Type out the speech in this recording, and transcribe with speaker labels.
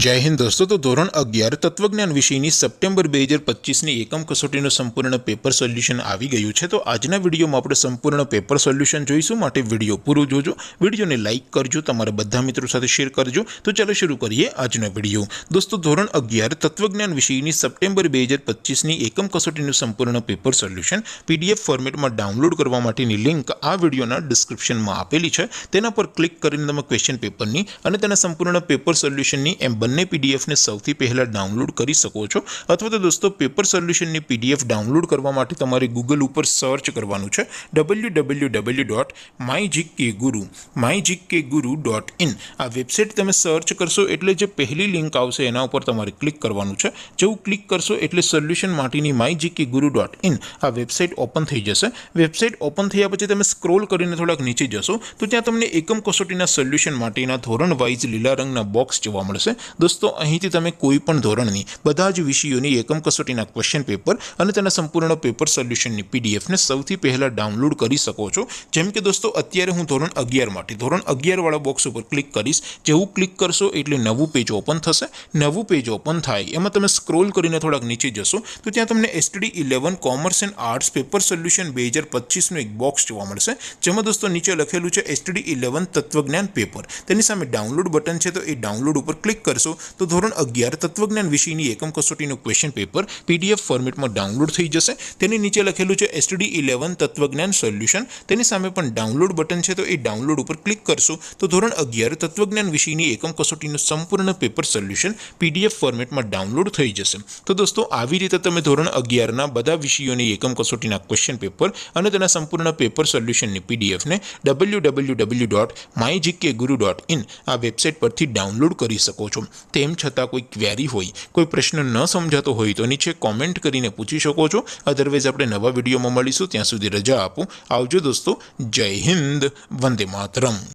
Speaker 1: जय हिंद दोस्तों। तो धोरण 11 तत्वज्ञान विषयની સપ્ટેમ્બર 2025ની એકમ કસોટીનું સંપૂર્ણ પેપર સોલ્યુશન આવી ગયું છે। તો આજના વિડીયોમાં આપણે સંપૂર્ણ પેપર સોલ્યુશન જોઈશું, માટે વિડીયો પૂરો જોજો, વિડીયોને લાઇક કરજો, તમારા બધા મિત્રો સાથે શેર કરજો। તો ચાલો શરૂ કરીએ આજનો વિડીયો। દોસ્તો, ધોરણ 11 તત્વજ્ઞાન વિષયની સપ્ટેમ્બર 2025ની એકમ કસોટીનું સંપૂર્ણ પેપર સોલ્યુશન પીડીએફ ફોર્મેટમાં ડાઉનલોડ કરવા માટેની લિંક આ વિડીયોના ડિસ્ક્રિપ્શનમાં આપેલી છે। તેના પર ક્લિક કરીને તમે ક્વેશ્ચન પેપરની અને તેના સંપૂર્ણ પેપર સોલ્યુશનની બંને પીડીએફને સૌથી પહેલાં ડાઉનલોડ કરી શકો છો। અથવા તો દોસ્તો, પેપર સોલ્યુશનની પીડીએફ ડાઉનલોડ કરવા માટે તમારે ગૂગલ ઉપર સર્ચ કરવાનું છે www.mygkguru.in। આ વેબસાઇટ તમે સર્ચ કરશો એટલે જે પહેલી લિંક આવશે એના ઉપર તમારે ક્લિક કરવાનું છે। જેવું ક્લિક કરશો એટલે સોલ્યુશન માટેની mygkguru.in આ વેબસાઇટ ઓપન થઈ જશે। વેબસાઇટ ઓપન થયા પછી તમે સ્ક્રોલ કરીને થોડાક નીચે જશો તો ત્યાં તમને એકમ કસોટીના સોલ્યુશન માટેના ધોરણ વાઇઝ લીલા રંગના બોક્સ જોવા મળશે। દોસ્તો, અહીંથી તમે કોઈ પણ ધોરણની બધા જ વિષયોની એકમ કસોટીના ક્વેશ્ચન પેપર અને તેના સંપૂર્ણ પેપર સોલ્યુશનની પીડીએફને સૌથી પહેલાં ડાઉનલોડ કરી શકો છો। જેમ કે દોસ્તો, અત્યારે હું ધોરણ 11 માટે ધોરણ 11 વાળા બોક્સ ઉપર ક્લિક કરીશ। જેવું ક્લિક કરશો એટલે નવું પેજ ઓપન થશે। નવું પેજ ઓપન થાય એમાં તમે સ્ક્રોલ કરીને થોડાક નીચે જશો તો ત્યાં તમને STD 11 commerce and arts paper solution 2025નું એક બોક્સ જોવા મળશે, જેમાં દોસ્તો નીચે લખેલું છે STD 11 તત્વજ્ઞાન પેપર। તેની સામે ડાઉનલોડ બટન છે, તો એ ડાઉનલોડ ઉપર ક્લિક કરશો તો ધોરણ 11 તત્વજ્ઞાન વિષયની એકમ કસોટીનું ક્વેશ્ચન પેપર પીડીએફ ફોર્મેટમાં ડાઉનલોડ થઈ જશે। તેની નીચે લખેલું છે STD 11 તત્વજ્ઞાન સોલ્યુશન। તેની સામે પણ ડાઉનલોડ બટન છે, તો એ ડાઉનલોડ ઉપર ક્લિક કરશો તો ધોરણ 11 તત્વજ્ઞાન વિષયની એકમ કસોટીનું સંપૂર્ણ પેપર સોલ્યુશન પીડીએફ ફોર્મેટમાં ડાઉનલોડ થઈ જશે। તો દોસ્તો, આવી રીતે તમે ધોરણ 11ના બધા વિષયોની એકમ કસોટીના ક્વેશ્ચન પેપર અને તેના સંપૂર્ણ પેપર સોલ્યુશનની પીડીએફને www.mygkguru.in આ વેબસાઇટ પરથી ડાઉનલોડ કરી શકો છો। તેમ છતાં કોઈ ક્વેરી હોય, કોઈ પ્રશ્ન ન સમજાતો હોય તો નીચે કોમેન્ટ કરીને પૂછી શકો છો। અધરવાઇઝ આપણે નવા વિડીયોમાં મળીશું, ત્યાં સુધી રજા આપો। આવજો દોસ્તો, જય હિન્દ, વંદે માતરમ।